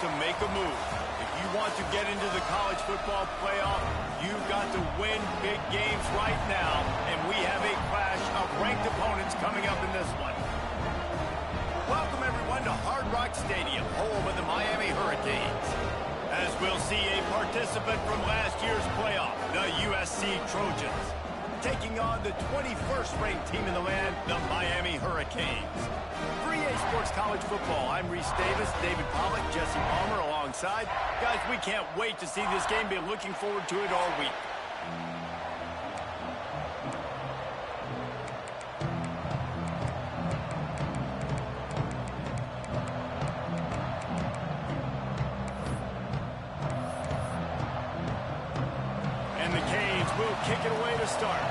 to make a move. If you want to get into the college football playoff, you've got to win big games right now, and we have a clash of ranked opponents coming up in this one. Welcome, everyone, to Hard Rock Stadium, home of the Miami Hurricanes. As we'll see a participant from last year's playoff, the USC Trojans, taking on the 21st ranked team in the land, the Miami Hurricanes. For EA Sports College Football, I'm Reese Davis, David Pollack, Jesse Palmer alongside. Guys, we can't wait to see this game. Been looking forward to it all week. And the Canes will kick it away to start.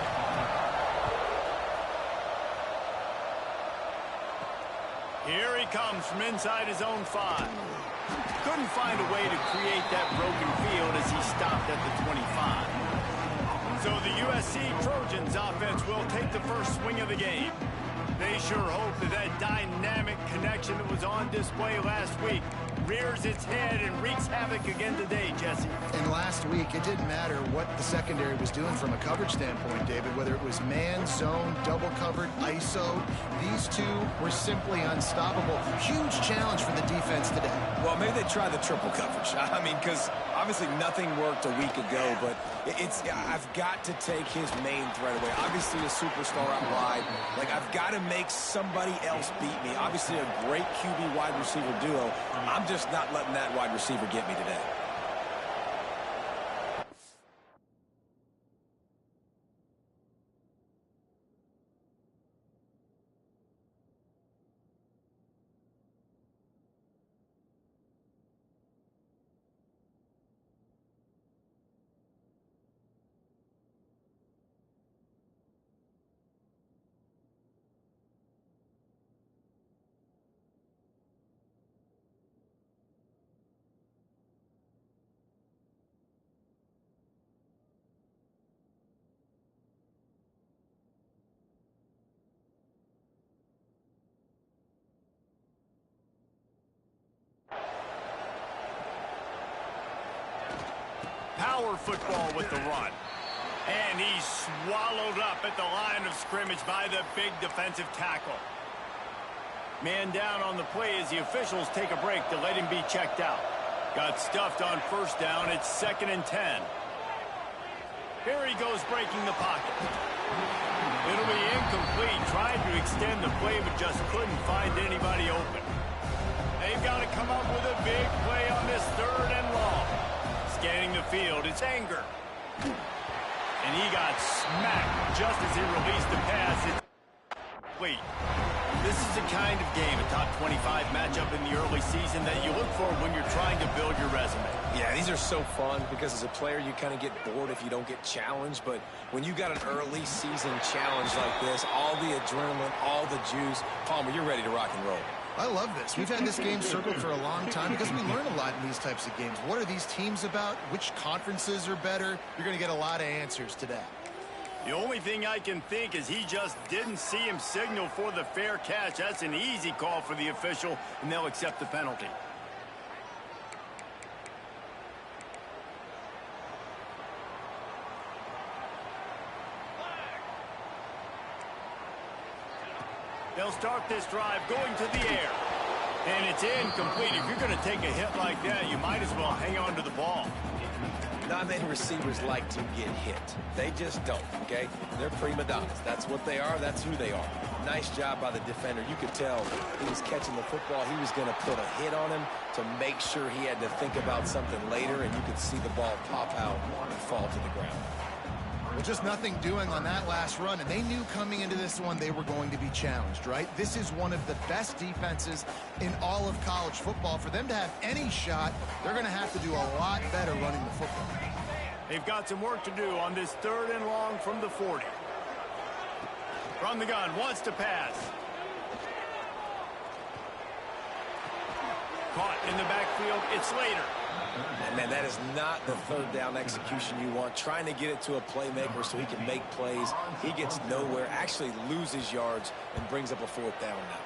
Here he comes from inside his own 5. Couldn't find a way to create that broken field as he stopped at the 25. So the USC Trojans offense will take the first swing of the game. They sure hope that that dynamic connection that was on display last week rears its head and wreaks havoc again today, Jesse. And last week, it didn't matter what the secondary was doing from a coverage standpoint, David, whether it was man, zone, double covered, ISO. These two were simply unstoppable. Huge challenge for the defense today. Well, maybe they tried the triple coverage. I mean, because obviously nothing worked a week ago, but I've got to take his main threat away. Obviously a superstar out wide. Like, I've got to make somebody else beat me. Obviously a great QB wide receiver duo. I'm just not letting that wide receiver get me today. Power football with the run. And he's swallowed up at the line of scrimmage by the big defensive tackle. Man down on the play as the officials take a break to let him be checked out. Got stuffed on first down. It's 2nd and 10. Here he goes breaking the pocket. It'll be incomplete. Tried to extend the play but just couldn't find anybody open. They've got to come up with a big play on this 3rd and long. Scanning the field, it's Anger. And he got smacked just as he released the pass. It's complete. This is the kind of game, a top 25 matchup in the early season, that you look for when you're trying to build your resume. Yeah, these are so fun because as a player, you kind of get bored if you don't get challenged. But when you got an early season challenge like this, all the adrenaline, all the juice, Palmer, you're ready to rock and roll. I love this. We've had this game circled for a long time because we learn a lot in these types of games. What are these teams about? Which conferences are better? You're going to get a lot of answers today. The only thing I can think is he just didn't see him signal for the fair catch. That's an easy call for the official, and they'll accept the penalty. They'll start this drive going to the air. And it's incomplete. If you're going to take a hit like that, you might as well hang on to the ball. Not many receivers like to get hit. They just don't, okay? They're prima donnas. That's what they are. That's who they are. Nice job by the defender. You could tell he was catching the football. He was going to put a hit on him to make sure he had to think about something later, and you could see the ball pop out and fall to the ground. Well, just nothing doing on that last run, and they knew coming into this one they were going to be challenged, right? This is one of the best defenses in all of college football. For them to have any shot, they're going to have to do a lot better running the football. They've got some work to do on this 3rd and long from the 40. From the gun, wants to pass. Caught in the backfield, it's Slater. And man, that is not the 3rd down execution you want. Trying to get it to a playmaker so he can make plays. He gets nowhere, actually loses yards, and brings up a 4th down now.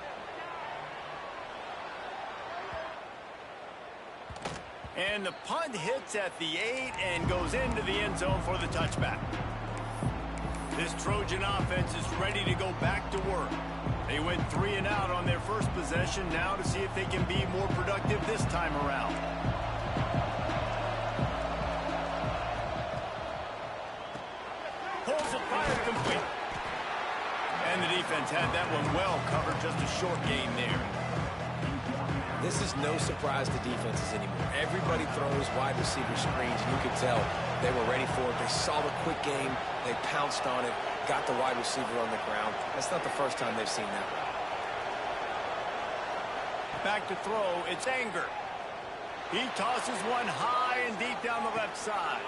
And the punt hits at the 8 and goes into the end zone for the touchback. This Trojan offense is ready to go back to work. They went 3 and out on their first possession, now to see if they can be more productive this time around. Pulls it, fire complete. And the defense had that one well covered, just a short gain there. This is no surprise to defenses anymore. Everybody throws wide receiver screens, and you could tell they were ready for it. They saw the quick game. They pounced on it, got the wide receiver on the ground. That's not the first time they've seen that one. Back to throw, it's Anger. He tosses one high and deep down the left side.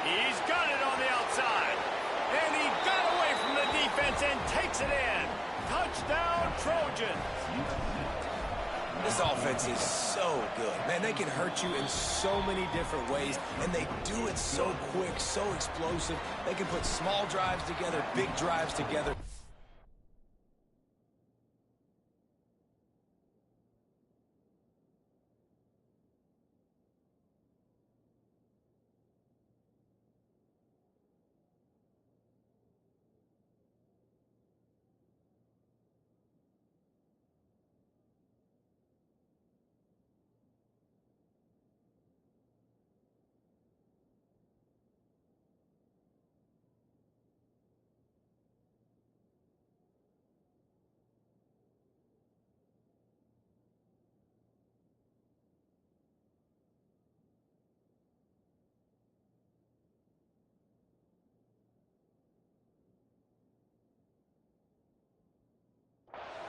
He's got it on the outside. And he got away from the defense and takes it in. Touchdown, Trojans. This offense is so good. Man, they can hurt you in so many different ways, and they do it so quick, so explosive. They can put small drives together, big drives together.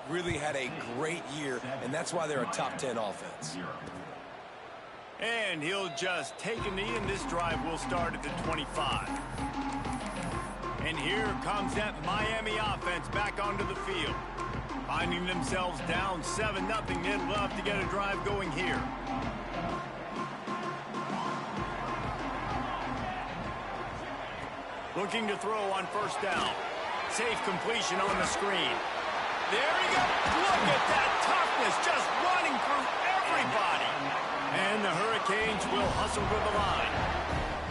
Really had a great year, and that's why they're a top 10 offense. And he'll just take a knee, and this drive will start at the 25. And here comes that Miami offense back onto the field. Finding themselves down 7-0, they'd love to get a drive going here. Looking to throw on first down. Safe completion on the screen. There he goes. Look at that toughness, just running through everybody. And the Hurricanes will hustle to the line.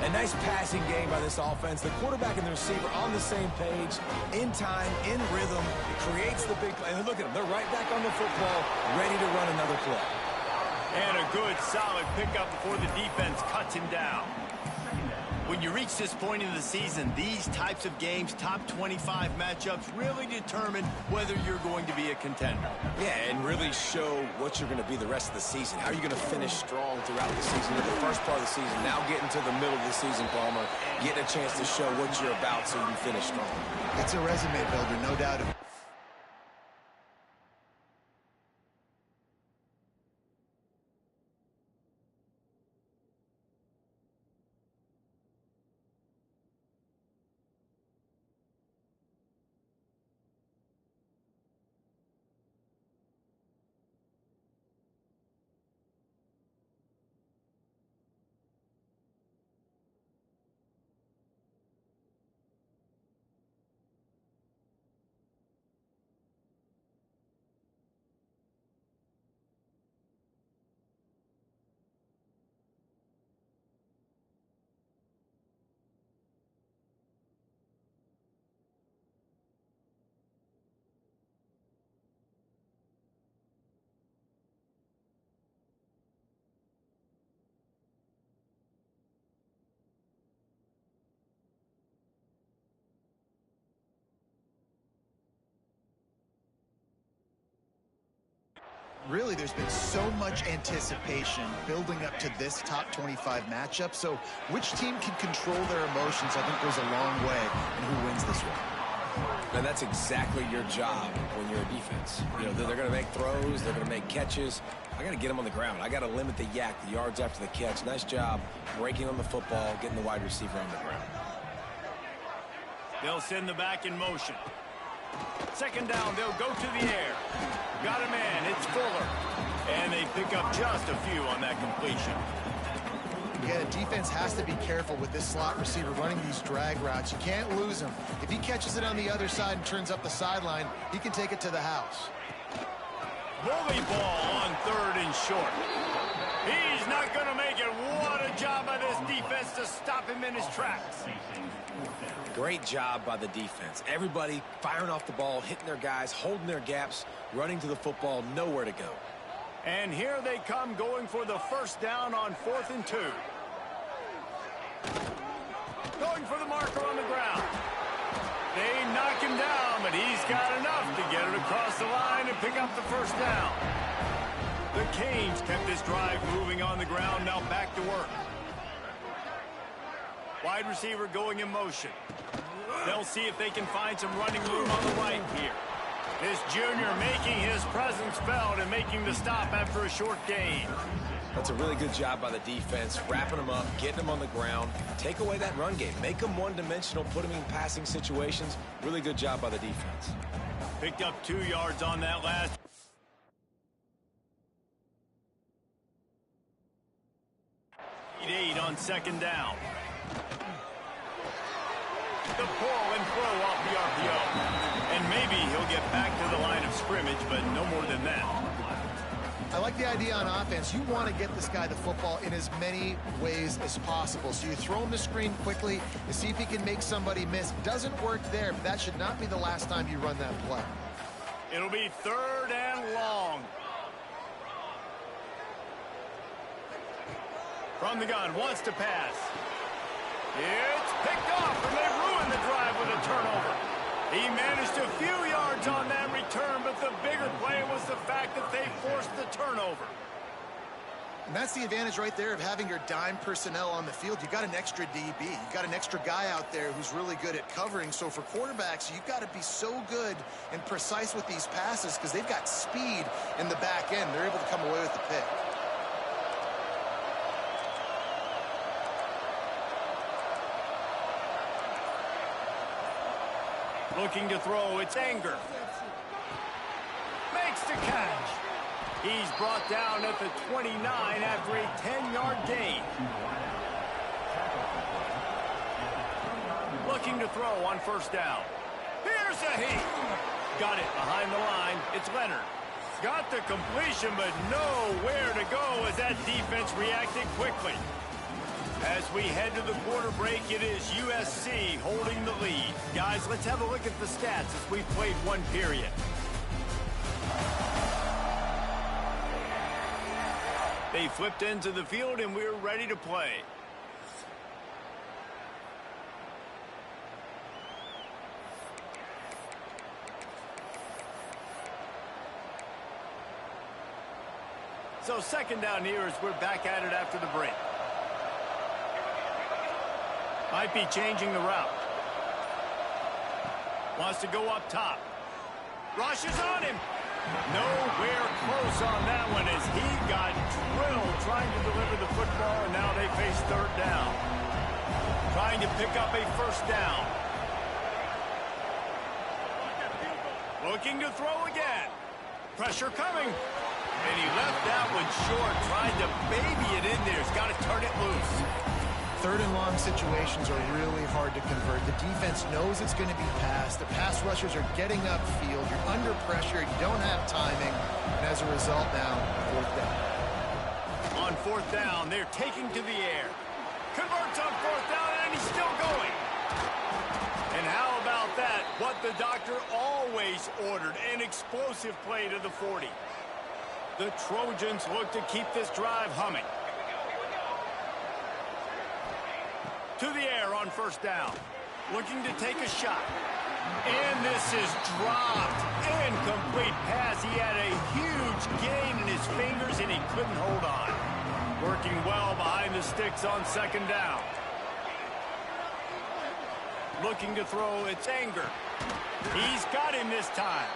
A nice passing game by this offense. The quarterback and the receiver on the same page, in time, in rhythm. It creates the big play. And look at them. They're right back on the football, ready to run another play. And a good, solid pickup before the defense cuts him down. When you reach this point in the season, these types of games, top 25 matchups, really determine whether you're going to be a contender. Yeah, and really show what you're going to be the rest of the season. How are you going to finish strong throughout the season? In the first part of the season, now getting to the middle of the season, Palmer, getting a chance to show what you're about so you finish strong. It's a resume builder, no doubt about it. Really, there's been so much anticipation building up to this top 25 matchup. So which team can control their emotions, I think, goes a long way in who wins this one. And that's exactly your job when you're a defense. You know, they're going to make throws. They're going to make catches. I got to get them on the ground. I got to limit the yak, the yards after the catch. Nice job breaking on the football, getting the wide receiver on the ground. They'll send the back in motion. Second down, they'll go to the air. Got him in, it's Fuller. And they pick up just a few on that completion. Yeah, the defense has to be careful with this slot receiver running these drag routes. You can't lose him. If he catches it on the other side and turns up the sideline, he can take it to the house. Bully ball on 3rd and short. He's not going to make it. What a job by this defense to stop him in his tracks. Great job by the defense. Everybody firing off the ball, hitting their guys, holding their gaps, running to the football, nowhere to go. And here they come, going for the first down on 4th and 2. Going for the marker on the ground. They knock him down, but he's got enough to get it across the line and pick up the first down. The Canes kept this drive moving on the ground. Now back to work. Wide receiver going in motion. They'll see if they can find some running room on the right here. This junior making his presence felt and making the stop after a short gain. That's a really good job by the defense, wrapping them up, getting them on the ground. Take away that run game. Make them one-dimensional, put them in passing situations. Really good job by the defense. Picked up 2 yards on that last. 8 on 2nd down. The pull and throw off the RPO. And maybe he'll get back to the line of scrimmage, but no more than that. I like the idea on offense. You want to get this guy the football in as many ways as possible. So you throw him the screen quickly to see if he can make somebody miss. Doesn't work there, but that should not be the last time you run that play. It'll be 3rd and long. From the gun, wants to pass. It's picked off, and they ruined the drive with a turnover. He managed a few yards on that return, but the bigger play was the fact that they forced the turnover. And that's the advantage right there of having your dime personnel on the field. You got an extra DB. You got an extra guy out there who's really good at covering. So for quarterbacks, you've got to be so good and precise with these passes because they've got speed in the back end. They're able to come away with the pick. Looking to throw, it's Anger. Makes the catch. He's brought down at the 29 after a 10-yard gain. Looking to throw on 1st down. Here's a heat. Got it behind the line. It's Leonard. Got the completion, but nowhere to go as that defense reacted quickly. As we head to the quarter break, it is USC holding the lead. Guys, let's have a look at the stats as we've played 1 period. They flipped into the field, and we're ready to play. So 2nd down here as we're back at it after the break. Might be changing the route. Wants to go up top. Rushes on him. Nowhere close on that one as he got drilled trying to deliver the football, and now they face 3rd down. Trying to pick up a 1st down. Looking to throw again. Pressure coming. And he left that one short, tried to baby it in there. He's got to turn it loose. 3rd and long situations are really hard to convert. The defense knows it's going to be passed. The pass rushers are getting upfield. You're under pressure. You don't have timing. And as a result now, 4th down. On 4th down, they're taking to the air. Converts on 4th down, and he's still going. And how about that? What the doctor always ordered, an explosive play to the 40. The Trojans look to keep this drive humming. To the air on 1st down. Looking to take a shot. And this is dropped. Incomplete pass. He had a huge gain in his fingers, and he couldn't hold on. Working well behind the sticks on 2nd down. Looking to throw, it's Anger. He's got him this time.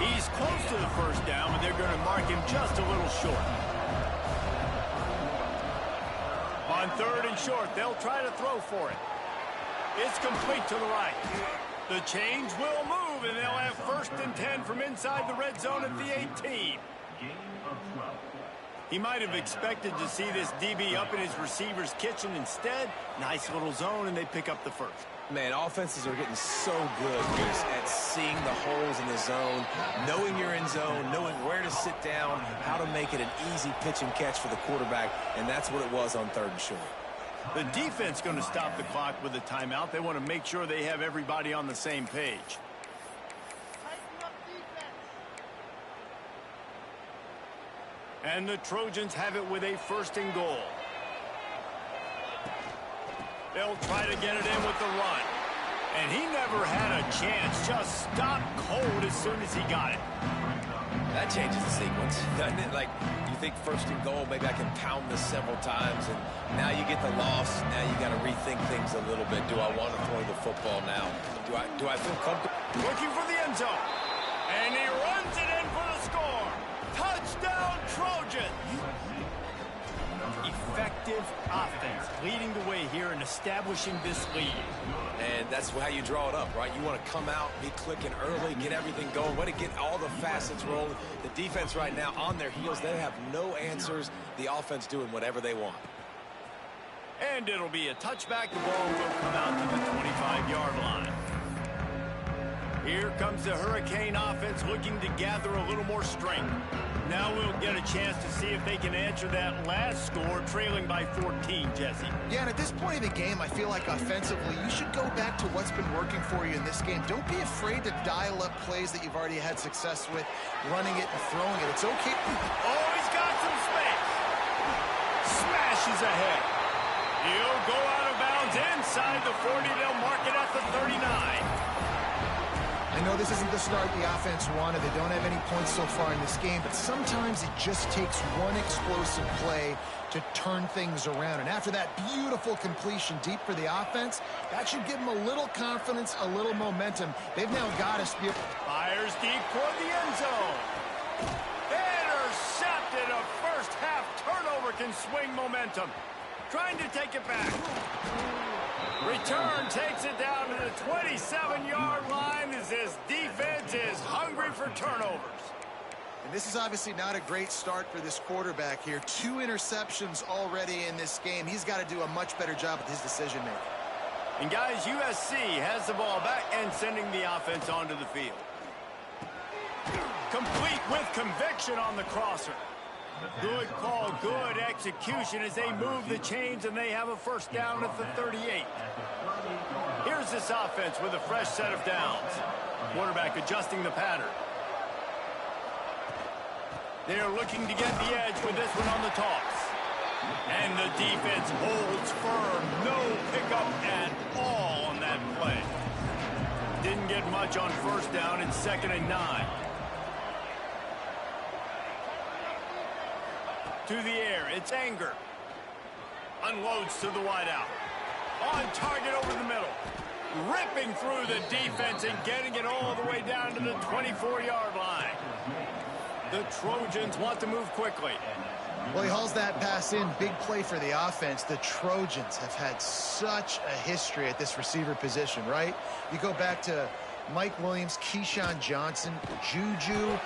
He's close to the 1st down, but they're going to mark him just a little short. On 3rd and short, they'll try to throw for it. It's complete to the right. The chains will move, and they'll have 1st and 10 from inside the red zone at the 18. He might have expected to see this DB up in his receiver's kitchen. Instead, nice little zone, and they pick up the first. Man, offenses are getting so good, Goose, at seeing the holes in the zone, knowing you're in zone, knowing where to sit down, how to make it an easy pitch and catch for the quarterback, and that's what it was on 3rd and short. The defense going to stop the clock with a timeout. They want to make sure they have everybody on the same page. And the Trojans have it with a 1st and goal. They'll try to get it in with the run. And he never had a chance. Just stopped cold as soon as he got it. That changes the sequence, doesn't it? Like, you think 1st and goal, maybe I can pound this several times, and now you get the loss. Now you got to rethink things a little bit. Do I want to throw the football now? Do I feel comfortable? Looking for the end zone. And he runs it in for the score. Touchdown, Trojans! Effective offense leading the way here and establishing this lead. And that's how you draw it up, right? You want to come out, be clicking early, get everything going, want to get all the facets rolling. The defense right now on their heels, they have no answers. The offense doing whatever they want. And it'll be a touchback. The ball will come out to the 25-yard line. Here comes the Hurricane offense looking to gather a little more strength. Now we'll get a chance to see if they can answer that last score, trailing by 14, Jesse. Yeah, and at this point of the game, I feel like offensively, you should go back to what's been working for you in this game. Don't be afraid to dial up plays that you've already had success with, running it and throwing it. It's okay. Oh, he's got some space. Smashes ahead. He'll go out of bounds inside the 40. They'll mark it at the 39. I know this isn't the start the offense wanted. They don't have any points so far in this game, but sometimes it just takes one explosive play to turn things around. And after that beautiful completion deep for the offense, that should give them a little confidence, a little momentum. They've now got us. Fires deep toward the end zone. Intercepted. A first half turnover can swing momentum. Trying to take it back. Return takes it down to the 27-yard line as this defense is hungry for turnovers. And this is obviously not a great start for this quarterback here. 2 interceptions already in this game. He's got to do a much better job with his decision-making. And guys, USC has the ball back and sending the offense onto the field. Complete with conviction on the crosser. Good call, good execution as they move the chains, and they have a first down at the 38. Here's this offense with a fresh set of downs. Quarterback adjusting the pattern. They're looking to get the edge with this one on the toss. And the defense holds firm. No pickup at all on that play. Didn't get much on first down. It's 2nd and 9. To the air, it's Anger. Unloads to the wideout. On target over the middle. Ripping through the defense and getting it all the way down to the 24-yard line. The Trojans want to move quickly. Well, he hauls that pass in. Big play for the offense. The Trojans have had such a history at this receiver position, right? You go back to Mike Williams, Keyshawn Johnson, Juju,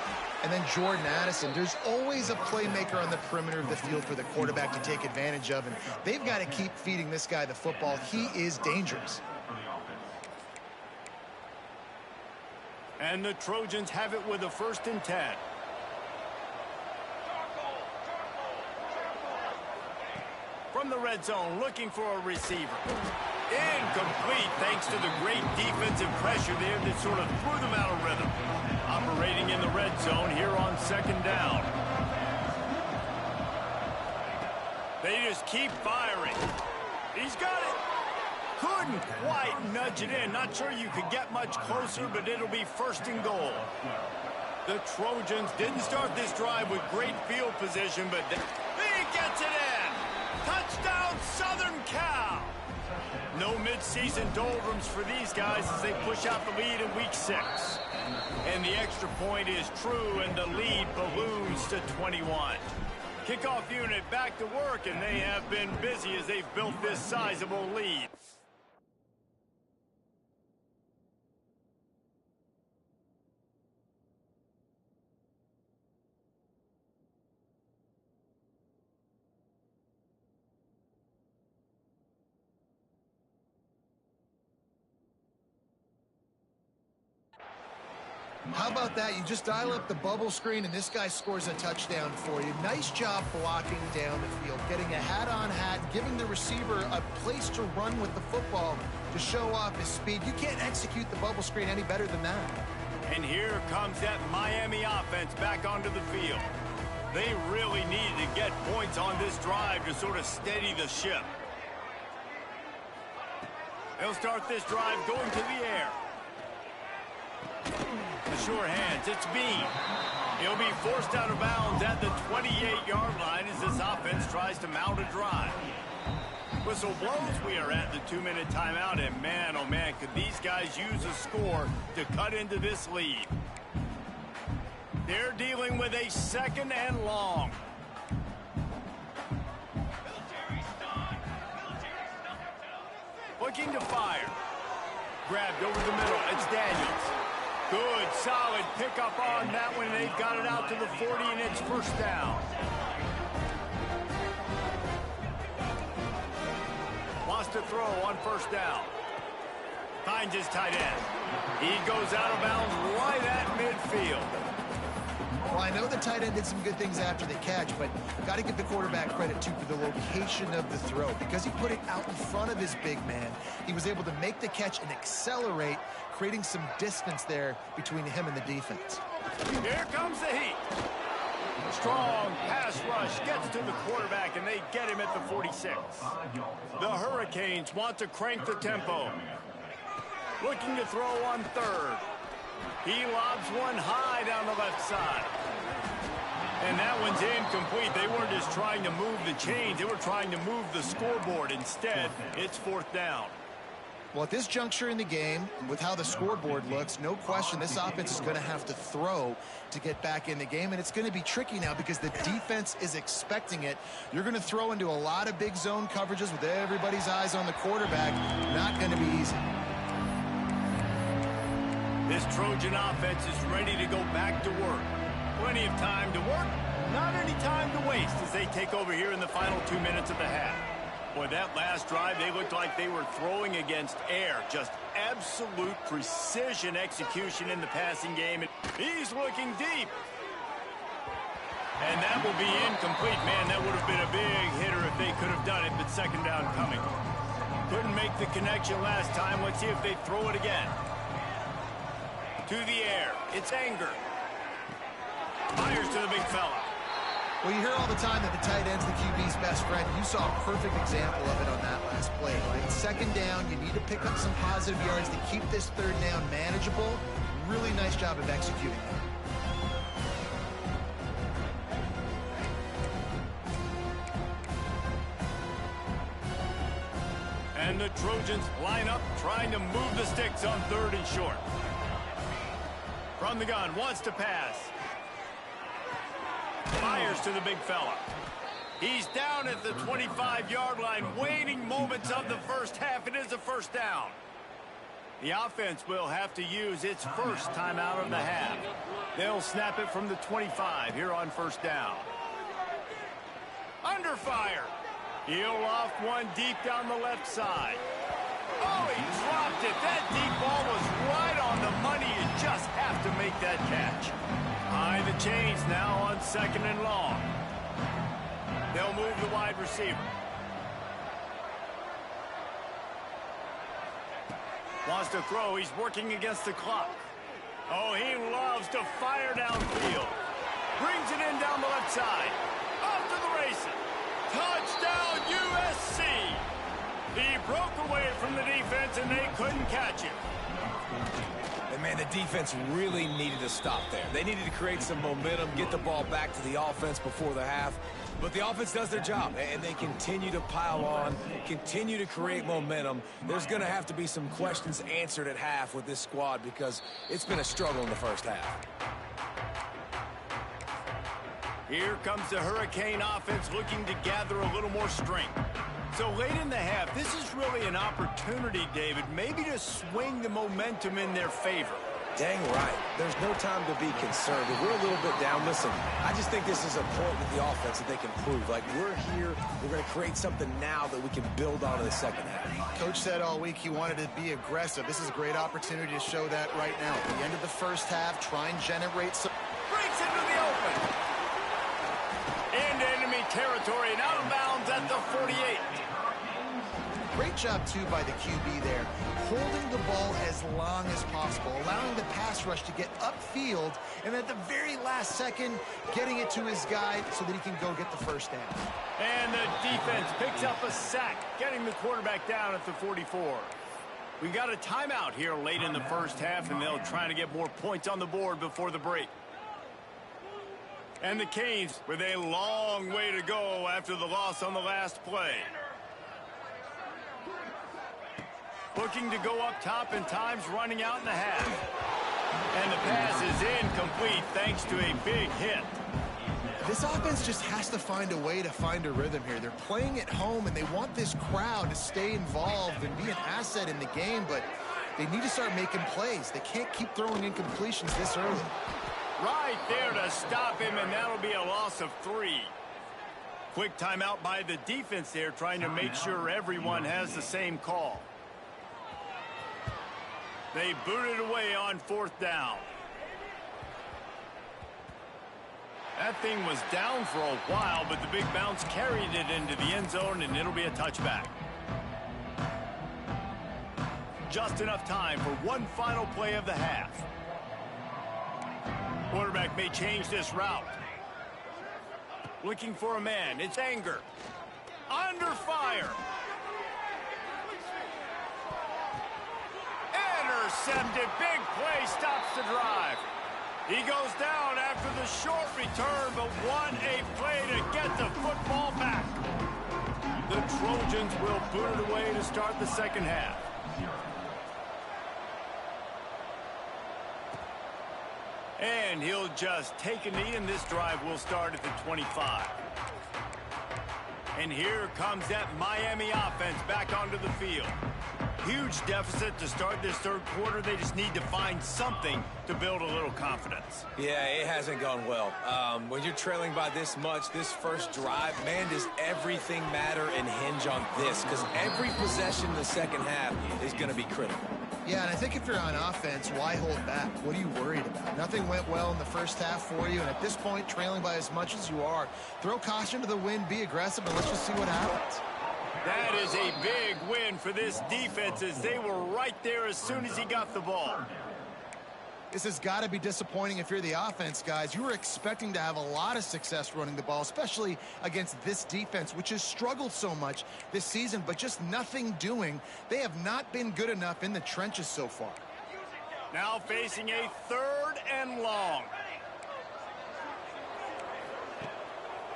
and then Jordan Addison. There's always a playmaker on the perimeter of the field for the quarterback to take advantage of, and they've got to keep feeding this guy the football. He is dangerous. And the Trojans have it with a 1st and 10. From the red zone, looking for a receiver. Incomplete thanks to the great defensive pressure there that sort of threw them out of rhythm. Operating in the red zone here on 2nd down. They just keep firing. He's got it. Couldn't quite nudge it in. Not sure you could get much closer, but it'll be 1st and goal. The Trojans didn't start this drive with great field position, but he gets it in. Touchdown, Southern Cal. No midseason doldrums for these guys as they push out the lead in week 6. And the extra point is true, and the lead balloons to 21. Kickoff unit back to work, and they have been busy as they've built this sizable lead. How about that? You just dial up the bubble screen, and this guy scores a touchdown for you. Nice job blocking down the field, getting a hat-on-hat, giving the receiver a place to run with the football to show off his speed. You can't execute the bubble screen any better than that. And here comes that Miami offense back onto the field. They really needed to get points on this drive to sort of steady the ship. They'll start this drive going to the air. The sure hands, it's Bean. He'll be forced out of bounds at the 28-yard line as this offense tries to mount a drive. Whistle blows, we are at the 2-minute timeout, and man, oh man, could these guys use a score to cut into this lead. They're dealing with a 2nd and long. Looking to fire. Grabbed over the middle, it's Daniels. Good, solid pickup on that one. They've got it out to the 40, and it's first down. Wants to throw on first down. Finds his tight end. He goes out of bounds right at midfield. Well, I know the tight end did some good things after the catch, but got to give the quarterback credit, too, for the location of the throw. Because he put it out in front of his big man, he was able to make the catch and accelerate, creating some distance there between him and the defense. Here comes the heat. Strong pass rush gets to the quarterback, and they get him at the 46. The Hurricanes want to crank the tempo. Looking to throw on third. He lobs one high down the left side. And that one's incomplete. They weren't just trying to move the chains. They were trying to move the scoreboard. Instead, it's fourth down. Well, at this juncture in the game, with how the scoreboard looks, no question this offense is going to have to throw to get back in the game. And it's going to be tricky now because the defense is expecting it. You're going to throw into a lot of big zone coverages with everybody's eyes on the quarterback. Not going to be easy. This Trojan offense is ready to go back to work. Plenty of time to work, not any time to waste as they take over here in the final 2 minutes of the half. Boy, that last drive, they looked like they were throwing against air. Just absolute precision execution in the passing game. And he's looking deep. And that will be incomplete. Man, that would have been a big hitter if they could have done it, but second down coming. Couldn't make the connection last time. Let's see if they throw it again. To the air. It's Anger. Fires to the big fella. Well, you hear all the time that the tight end's the QB's best friend. You saw a perfect example of it on that last play, right? Second down, you need to pick up some positive yards to keep this third down manageable. Really nice job of executing that. And the Trojans line up, trying to move the sticks on third and short. From the gun, wants to pass. Fires to the big fella. He's down at the 25-yard line, waiting moments of the first half. It is a first down. The offense will have to use its first timeout of the half. They'll snap it from the 25 here on first down. Under fire. He'll loft one deep down the left side. Oh, he dropped it. That deep ball was right on the money. You just have to make that catch. High the chains now on second and long. They'll move the wide receiver. Wants to throw. He's working against the clock. Oh, he loves to fire downfield. Brings it in down the left side. Off to the races. Touchdown, USC. He broke away from the defense, and they couldn't catch him. And, man, the defense really needed to stop there. They needed to create some momentum, get the ball back to the offense before the half. But the offense does their job, and they continue to pile on, continue to create momentum. There's going to have to be some questions answered at half with this squad because it's been a struggle in the first half. Here comes the Hurricane offense looking to gather a little more strength. So late in the half, this is really an opportunity, David, maybe to swing the momentum in their favor. Dang right. There's no time to be concerned. If we're a little bit down, listen, I just think this is a point with the offense that they can prove. Like, we're here, we're going to create something now that we can build on in the second half. Coach said all week he wanted to be aggressive. This is a great opportunity to show that right now. At the end of the first half, try and generate some... Breaks into the open. Into enemy territory and out of bounds at the 48. Great job, too, by the QB there, holding the ball as long as possible, allowing the pass rush to get upfield, and at the very last second, getting it to his guy so that he can go get the first down. And the defense picks up a sack, getting the quarterback down at the 44. We got a timeout here late in the first half, and they'll try to get more points on the board before the break. And the Canes with a long way to go after the loss on the last play. Looking to go up top, and time's running out in the half. And the pass is incomplete thanks to a big hit. This offense just has to find a way to find a rhythm here. They're playing at home, and they want this crowd to stay involved and be an asset in the game, but they need to start making plays. They can't keep throwing incompletions this early. Right there to stop him, and that'll be a loss of 3. Quick timeout by the defense there, trying to make sure everyone has the same call. They booted away on 4th down. That thing was down for a while, but the big bounce carried it into the end zone, and it'll be a touchback. Just enough time for one final play of the half. Quarterback may change this route. Looking for a man. It's Anger. Under fire. Intercepted. Big play stops the drive. He goes down after the short return, but what a play to get the football back. The Trojans will boot it away to start the second half. And he'll just take a knee, and this drive will start at the 25. And here comes that Miami offense back onto the field. Huge deficit to start this third quarter. They just need to find something to build a little confidence. Yeah, it hasn't gone well. When you're trailing by this much, this first drive, man, does everything matter and hinge on this, because every possession in the second half is going to be critical. Yeah, and I think if you're on offense, why hold back? What are you worried about? Nothing went well in the first half for you, and at this point, trailing by as much as you are, throw caution to the wind, be aggressive, and let's just see what happens. That is a big win for this defense, as they were right there as soon as he got the ball. This has got to be disappointing if you're the offense, guys. You were expecting to have a lot of success running the ball, especially against this defense, which has struggled so much this season, but just nothing doing. They have not been good enough in the trenches so far. Now facing a 3rd and long.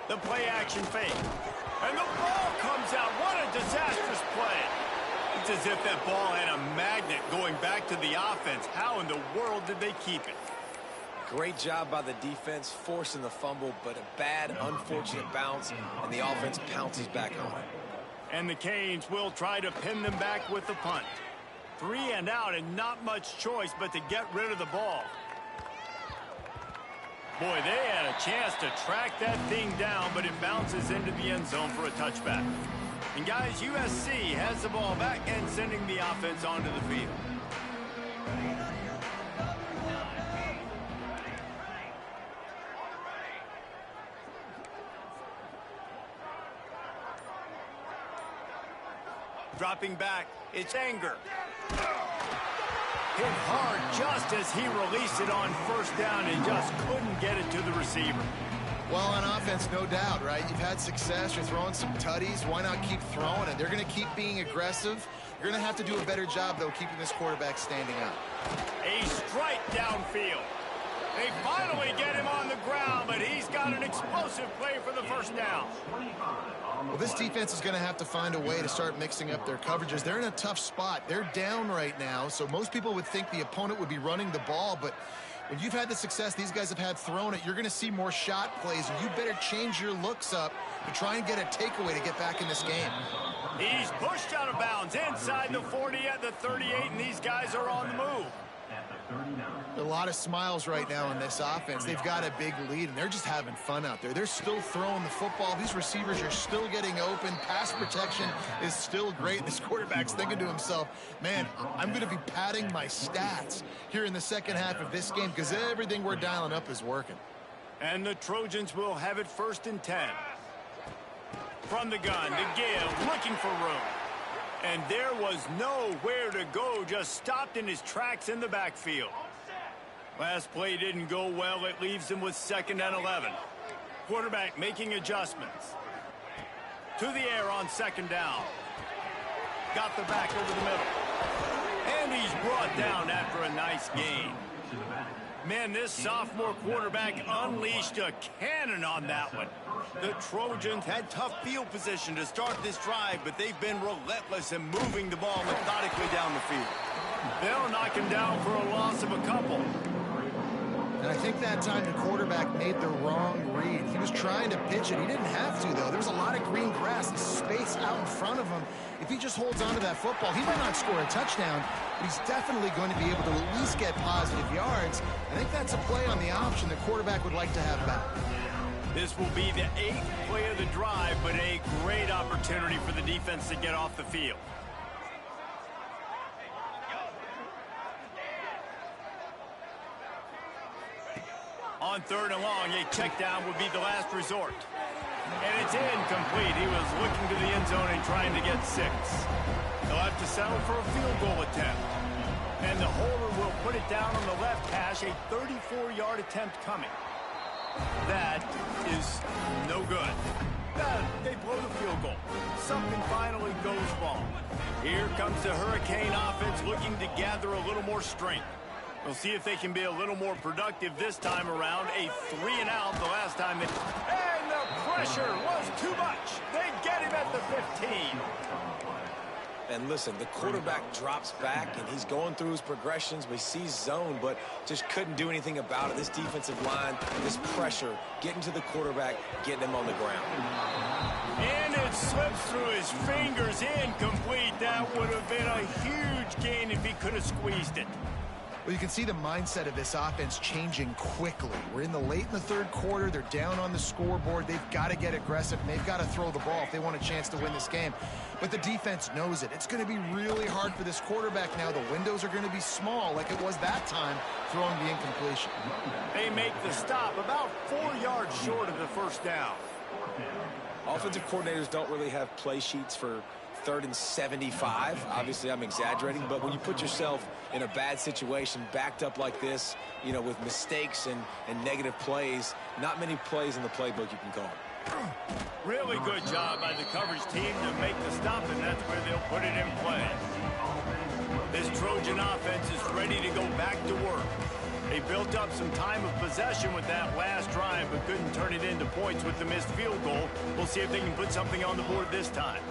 The play action fake. And the ball comes out. What a disastrous play. It's as if that ball had a magnet going back to the offense. How in the world did they keep it? Great job by the defense, forcing the fumble, but a bad, unfortunate bounce, and the offense pounces back on it. And the Canes will try to pin them back with the punt. 3 and out, and not much choice but to get rid of the ball. Boy, they had a chance to track that thing down, but it bounces into the end zone for a touchback. And guys, USC has the ball back and sending the offense onto the field. Dropping back, it's Anger. Hit hard just as he released it on 1st down and just couldn't get it to the receiver. Well, on offense, no doubt, right? You've had success. You're throwing some tutties. Why not keep throwing it? They're going to keep being aggressive. You're going to have to do a better job, though, keeping this quarterback standing up. A strike downfield. They finally get him on the ground, but he's got an explosive play for the 1st down. Well, this defense is going to have to find a way to start mixing up their coverages. They're in a tough spot. They're down right now, so most people would think the opponent would be running the ball, but when you've had the success these guys have had throwing it, you're going to see more shot plays, and you better change your looks up to try and get a takeaway to get back in this game. He's pushed out of bounds inside the 40 at the 38, and these guys are on the move. A lot of smiles right now in this offense. They've got a big lead, and they're just having fun out there. They're still throwing the football. These receivers are still getting open. Pass protection is still great. This quarterback's thinking to himself, man, I'm going to be padding my stats here in the second half of this game because everything we're dialing up is working. And the Trojans will have it 1st and 10. From the gun to give, looking for room. And there was nowhere to go, just stopped in his tracks in the backfield. Last play didn't go well. It leaves him with 2nd and 11. Quarterback making adjustments. To the air on 2nd down. Got the back over the middle. And he's brought down after a nice gain. Man, this sophomore quarterback unleashed a cannon on that one. The Trojans had tough field position to start this drive, but they've been relentless in moving the ball methodically down the field. They'll knock him down for a loss of a couple. And I think that time the quarterback made the wrong read. He was trying to pitch it. He didn't have to, though. There was a lot of green grass and space out in front of him. If he just holds on to that football, he might not score a touchdown, but he's definitely going to be able to at least get positive yards. I think that's a play on the option the quarterback would like to have back. This will be the 8th play of the drive, but a great opportunity for the defense to get off the field. On 3rd and long, a check down would be the last resort. And it's incomplete. He was looking to the end zone and trying to get 6. He'll have to settle for a field goal attempt. And the holder will put it down on the left hash, a 34-yard attempt coming. That is no good. They blow the field goal. Something finally goes wrong. Here comes the Hurricane offense looking to gather a little more strength. We'll see if they can be a little more productive this time around. A 3-and-out the last time. And the pressure was too much. They get him at the 15. And listen, the quarterback drops back, and he's going through his progressions. We see zone, but just couldn't do anything about it. This defensive line, this pressure, getting to the quarterback, getting him on the ground. And it slips through his fingers, incomplete. That would have been a huge gain if he could have squeezed it. Well, you can see the mindset of this offense changing quickly. We're in the late in the 3rd quarter. They're down on the scoreboard. They've got to get aggressive, and they've got to throw the ball if they want a chance to win this game. But the defense knows it. It's going to be really hard for this quarterback now. The windows are going to be small like it was that time throwing the incompletion. They make the stop about 4 yards short of the 1st down. Offensive coordinators don't really have play sheets for 3rd and 75. Obviously, I'm exaggerating, but when you put yourself in a bad situation, backed up like this, you know, with mistakes and negative plays, not many plays in the playbook you can call. Really good job by the coverage team to make the stop, and that's where they'll put it in play. This Trojan offense is ready to go back to work. They built up some time of possession with that last drive, but couldn't turn it into points with the missed field goal. We'll see if they can put something on the board this time.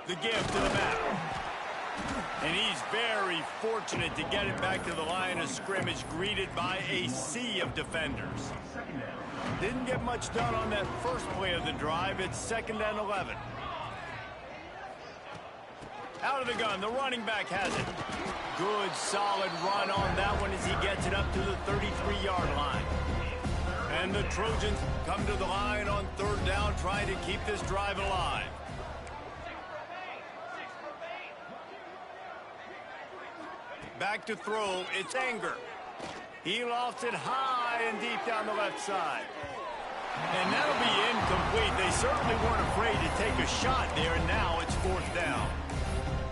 The give to the back. And he's very fortunate to get it back to the line of scrimmage, greeted by a sea of defenders. Didn't get much done on that first play of the drive. It's 2nd and 11. Out of the gun, the running back has it. Good, solid run on that one as he gets it up to the 33-yard line. And the Trojans come to the line on 3rd down, trying to keep this drive alive. Back to throw, it's Anger. He lofts it high and deep down the left side. And that'll be incomplete. They certainly weren't afraid to take a shot there, and now it's 4th down.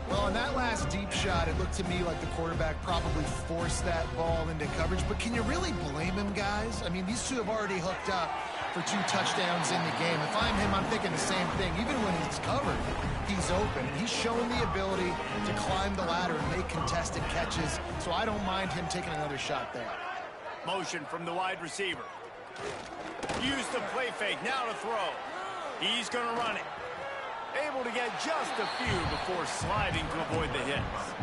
Well, on that last deep shot, it looked to me like the quarterback probably forced that ball into coverage. But can you really blame him, guys? I mean, these two have already hooked up for 2 touchdowns in the game. If I'm him, I'm thinking the same thing. Even when he's covered, he's open. He's shown the ability to climb the ladder and make contested catches. So I don't mind him taking another shot there. Motion from the wide receiver. Use the play fake. Now to throw. He's going to run it. Able to get just a few before sliding to avoid the hits.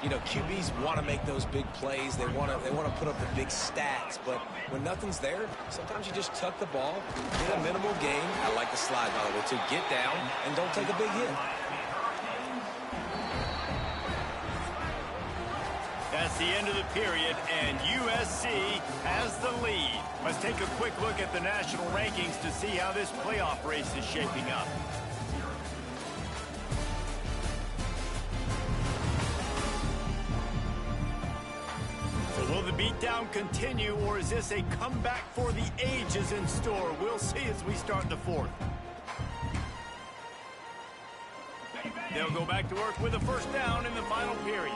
You know, QBs want to make those big plays. They want to put up the big stats. But when nothing's there, sometimes you just tuck the ball, get a minimal gain. I like the slide, by the way, to get down and don't take a big hit. That's the end of the period, and USC has the lead. Let's take a quick look at the national rankings to see how this playoff race is shaping up. So will the beatdown continue, or is this a comeback for the ages in store? We'll see as we start the fourth. They'll go back to work with a first down in the final period.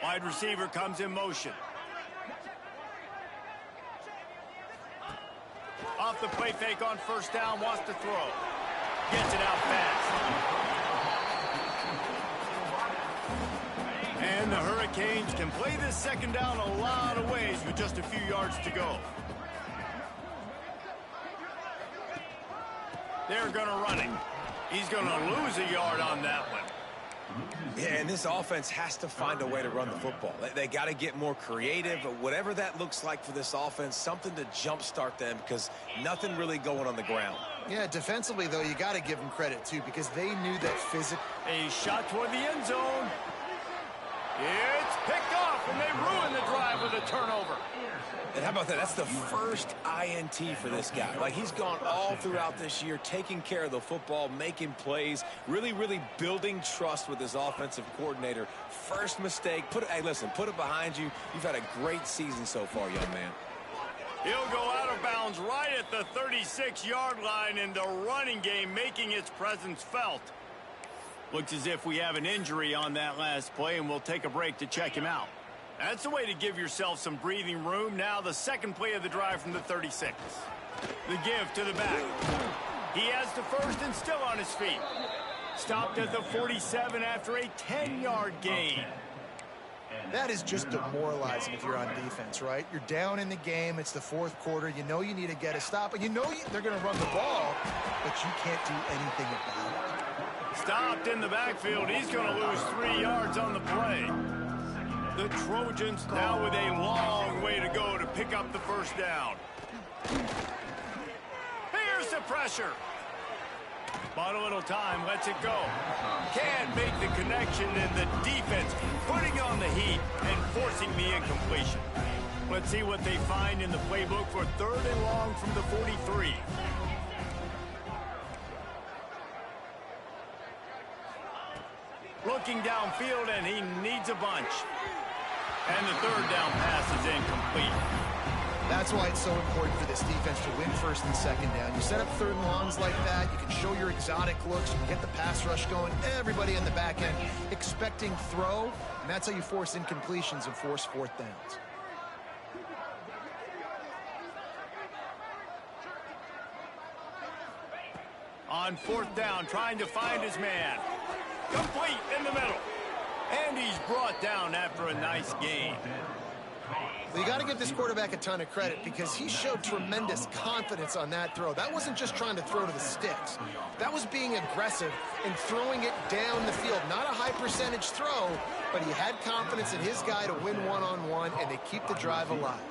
Wide receiver comes in motion. Off the play fake on first down, wants to throw. Gets it out fast. And the Hurricanes can play this second down a lot of ways with just a few yards to go. They're going to run it. He's going to lose a yard on that one. Yeah, and this offense has to find a way to run the football. They got to get more creative, whatever that looks like for this offense, something to jumpstart them because nothing really going on the ground. Yeah, defensively, though, you got to give them credit, too, because they knew that physical. A shot toward the end zone. It's picked off, and they ruin the drive with a turnover. And how about that? That's the first INT for this guy. Like, he's gone all throughout this year, taking care of the football, making plays, really building trust with his offensive coordinator. First mistake. Hey, listen, put it behind you. You've had a great season so far, young man. He'll go out of bounds right at the 36-yard line, and the running game making its presence felt. Looks as if we have an injury on that last play, and we'll take a break to check him out. That's the way to give yourself some breathing room. Now the second play of the drive from the 36. The give to the back. He has the first and still on his feet. Stopped at the 47 after a 10-yard gain. That is just demoralizing if you're on defense, right? You're down in the game. It's the fourth quarter. You know you need to get a stop, and you know they're going to run the ball, but you can't do anything about it. Stopped in the backfield. He's going to lose 3 yards on the play. The Trojans now with a long way to go to pick up the first down. Here's the pressure. Bought a little time, lets it go. Can't make the connection, and the defense putting on the heat and forcing the incompletion. Let's see what they find in the playbook for third and long from the 43. Looking downfield, and he needs a bunch. And the third down pass is incomplete. That's why it's so important for this defense to win first and second down. You set up third and longs like that, you can show your exotic looks, you can get the pass rush going, everybody in the back end expecting throw, and that's how you force incompletions and force fourth downs. On fourth down, trying to find his man. Complete in the middle. And he's brought down after a nice gain. Well, you got to give this quarterback a ton of credit because he showed tremendous confidence on that throw. That wasn't just trying to throw to the sticks. That was being aggressive and throwing it down the field. Not a high percentage throw, but he had confidence in his guy to win one-on-one, and they keep the drive alive.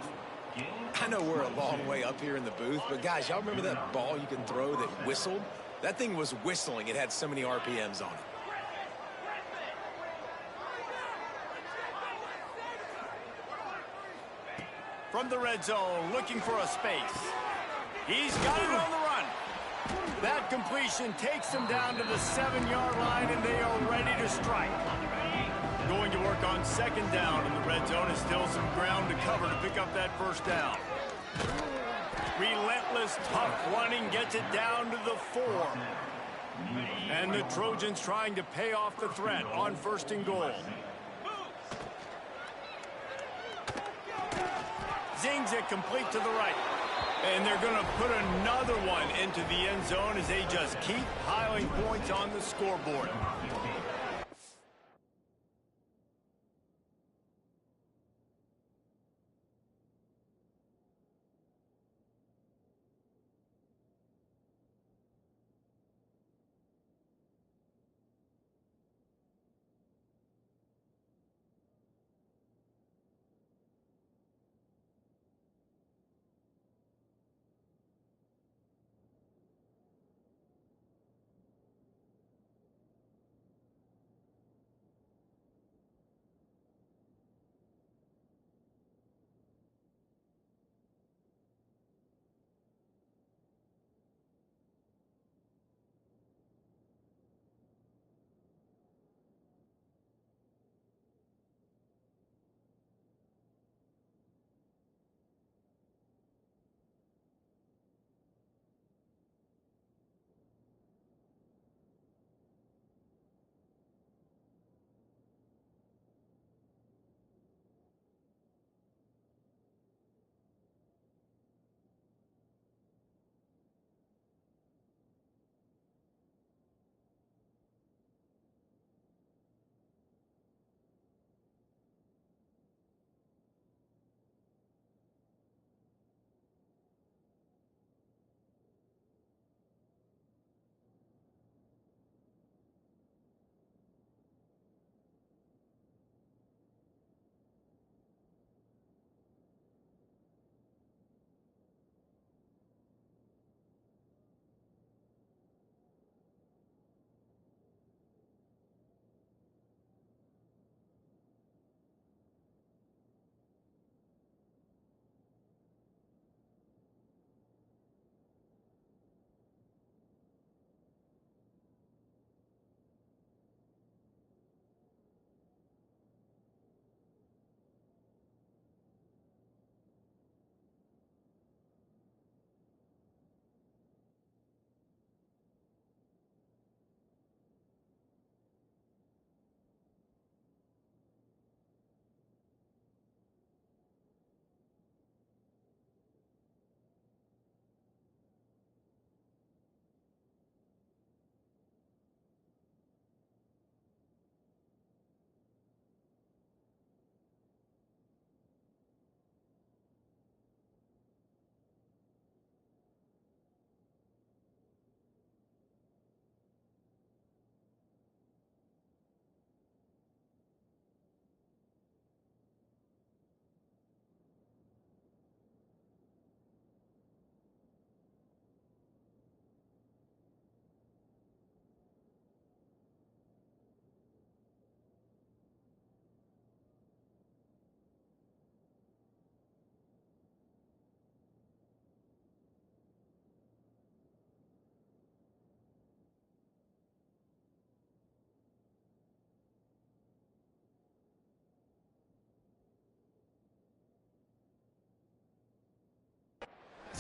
I know we're a long way up here in the booth, but guys, y'all remember that ball you can throw that whistled? That thing was whistling. It had so many RPMs on it. From the red zone, looking for a space. He's got it on the run. That completion takes them down to the 7-yard line, and they are ready to strike. Going to work on second down in the red zone is still some ground to cover to pick up that first down. Relentless, tough running gets it down to the 4. And the Trojans trying to pay off the threat on first and goal. Zings it complete to the right. And they're going to put another one into the end zone as they just keep piling points on the scoreboard.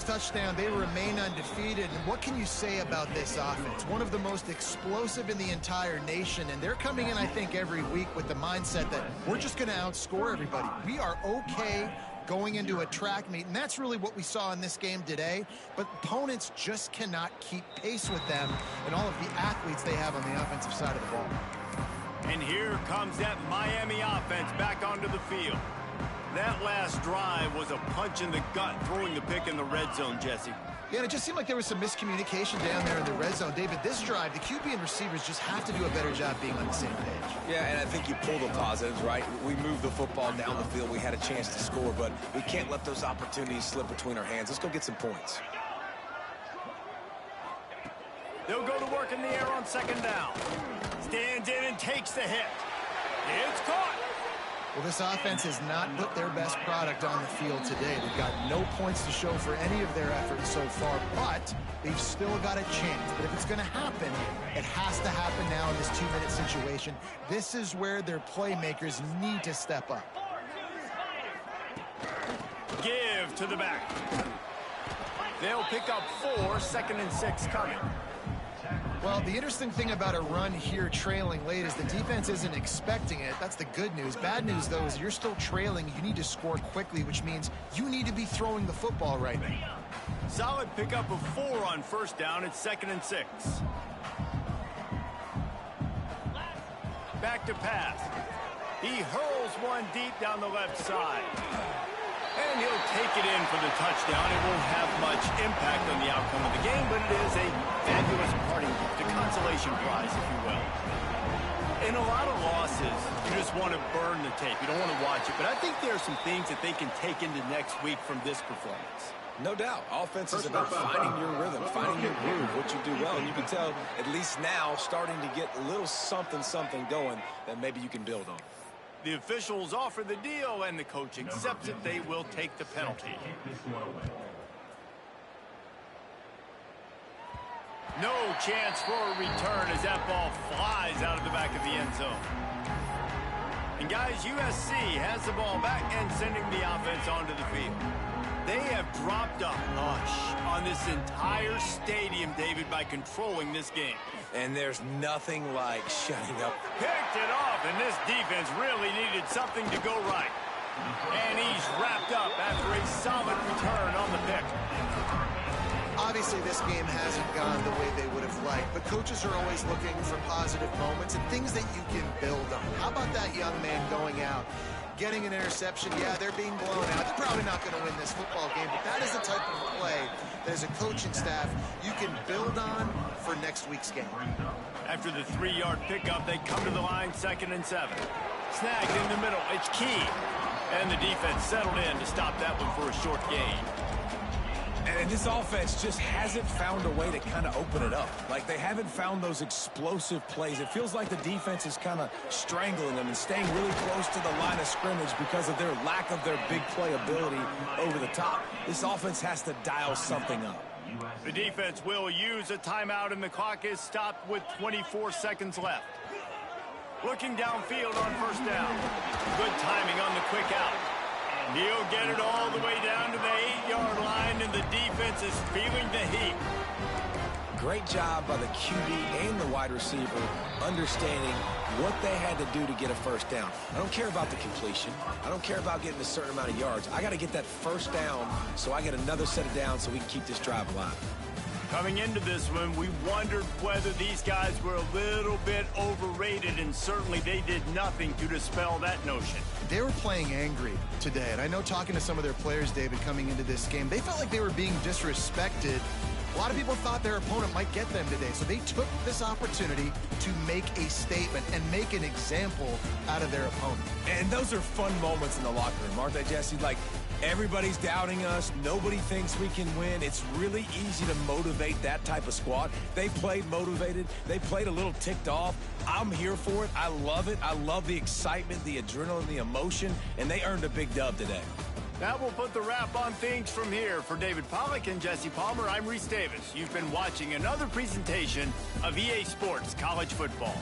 touchdown, they remain undefeated. And what can you say about this offense? One of the most explosive in the entire nation, and they're coming in, I think, every week with the mindset that we're just going to outscore everybody. We are okay going into a track meet, and that's really what we saw in this game today. But opponents just cannot keep pace with them and all of the athletes they have on the offensive side of the ball. And here comes that Miami offense back onto the field. That last drive was a punch in the gut, throwing the pick in the red zone, Jesse. Yeah, and it just seemed like there was some miscommunication down there in the red zone. David, this drive, the QB and receivers just have to do a better job being on the same page. Yeah, and I think you pull the positives, right? We moved the football down the field. We had a chance to score, but we can't let those opportunities slip between our hands. Let's go get some points. They'll go to work in the air on second down. Stands in and takes the hit. It's caught. Well, this offense has not put their best product on the field today. They've got no points to show for any of their efforts so far, but they've still got a chance. But if it's going to happen, it has to happen now in this 2-minute situation. This is where their playmakers need to step up. Give to the back. They'll pick up 4, 2nd and 6 coming. Well, the interesting thing about a run here trailing late is the defense isn't expecting it. That's the good news. Bad news, though, is you're still trailing. You need to score quickly, which means you need to be throwing the football right now. Solid pickup of 4 on first down. It's 2nd and 6. Back to pass. He hurls one deep down the left side. And he'll take it in for the touchdown. It won't have much impact on the outcome of the game, but it is a fabulous parting gift, a consolation prize, if you will. In a lot of losses, you just want to burn the tape. You don't want to watch it. But I think there are some things that they can take into next week from this performance. No doubt. Offense is about finding your rhythm, finding your groove, what you do well. And you can tell, at least now, starting to get a little something going that maybe you can build on. The officials offer the deal, and the coach accepts it. They will take the penalty. No chance for a return as that ball flies out of the back of the end zone. And guys, USC has the ball back and sending the offense onto the field. They have dropped a hush on this entire stadium, David, by controlling this game. And there's nothing like shutting up. Picked it off, and this defense really needed something to go right. And he's wrapped up after a solid return on the pick. Obviously, this game hasn't gone the way they would have liked, but coaches are always looking for positive moments and things that you can build on. How about that young man going out, getting an interception? Yeah, they're being blown out. They're probably not going to win this football game, but that is the type of play that as a coaching staff you can build on for next week's game. After the 3-yard pickup, they come to the line, 2nd and 7. Snagged in the middle. It's key. And the defense settled in to stop that one for a short gain. And this offense just hasn't found a way to kind of open it up. Like, they haven't found those explosive plays. It feels like the defense is kind of strangling them and staying really close to the line of scrimmage because of their lack of their big play ability over the top. This offense has to dial something up. The defense will use a timeout, and the clock is stopped with 24 seconds left. Looking downfield on first down. Good timing on the quick out. He'll get it all the way down to the 8-yard line, and the defense is feeling the heat. Great job by the QB and the wide receiver understanding what they had to do to get a first down. I don't care about the completion. I don't care about getting a certain amount of yards. I got to get that first down so I get another set of downs so we can keep this drive alive. Coming into this one, we wondered whether these guys were a little bit overrated, and certainly they did nothing to dispel that notion. They were playing angry today, and I know talking to some of their players, David, coming into this game, they felt like they were being disrespected. A lot of people thought their opponent might get them today, so they took this opportunity to make a statement and make an example out of their opponent. And those are fun moments in the locker room, aren't they, Jesse? Like, everybody's doubting us. Nobody thinks we can win. It's really easy to motivate that type of squad. They played motivated. They played a little ticked off. I'm here for it. I love it. I love the excitement, the adrenaline, the emotion, and they earned a big dub today. That will put the wrap on things from here. For David Pollack and Jesse Palmer, I'm Reese Davis. You've been watching another presentation of EA Sports College Football.